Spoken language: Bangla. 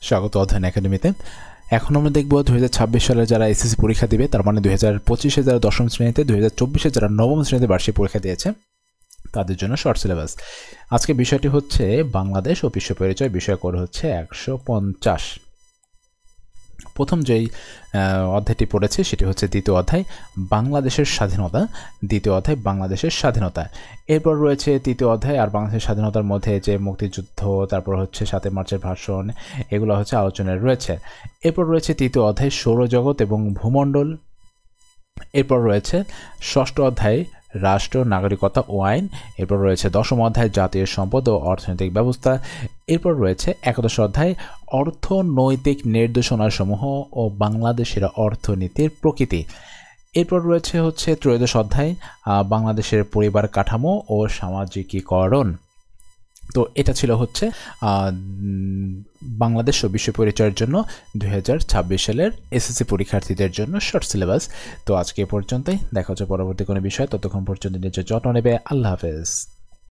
স্বাগত অধ্যয়ন একাডেমিতে। এখন আমরা দেখব 2026 সালে যারা এসএসসি পরীক্ষা দিবে, তার মানে 2025-এ যারা দশম শ্রেণীতে, 2024-এ যারা নবম শ্রেণীতে বার্ষিক পরীক্ষা দিয়েছে তাদের জন্য শর্ট সিলেবাস। আজকে বিষয়টি হচ্ছে বাংলাদেশ ও বিশ্ব পরিচয়, বিষয় কোড হচ্ছে 150। প্রথম যেই অধ্যায়টি পড়েছে সেটি হচ্ছে দ্বিতীয় অধ্যায় বাংলাদেশের স্বাধীনতা, দ্বিতীয় অধ্যায় বাংলাদেশের স্বাধীনতা। এরপর রয়েছে তৃতীয় অধ্যায় আর বাংলাদেশের স্বাধীনতার মধ্যে যে মুক্তিযুদ্ধ, তারপর হচ্ছে 7 মার্চের ভাষণ, এগুলো হচ্ছে আলোচনায় রয়েছে। এরপর রয়েছে তৃতীয় অধ্যায় সৌরজগৎ এবং ভূমণ্ডল। এরপর রয়েছে ষষ্ঠ অধ্যায় রাষ্ট্র, নাগরিকতা ও আইন। এরপর রয়েছে দশম অধ্যায় জাতীয় সম্পদ ও অর্থনৈতিক ব্যবস্থা। এরপর রয়েছে একাদশ অধ্যায় অর্থনৈতিক নির্দেশনাসমূহ ও বাংলাদেশের অর্থনীতির প্রকৃতি। এরপর রয়েছে হচ্ছে ত্রয়োদশ অধ্যায় বাংলাদেশের পরিবার কাঠামো ও সামাজিকীকরণ। তো এটা ছিল হচ্ছে বাংলাদেশ ও বিশ্ব পরিচয়ের জন্য 2026 সালের এসএসসি পরীক্ষার্থীদের জন্য শর্ট সিলেবাস। তো আজকে এ পর্যন্তই, দেখা হচ্ছে পরবর্তী কোনো বিষয়। ততক্ষণ পর্যন্ত নিজের যত্ন নেবে। আল্লাহ হাফেজ।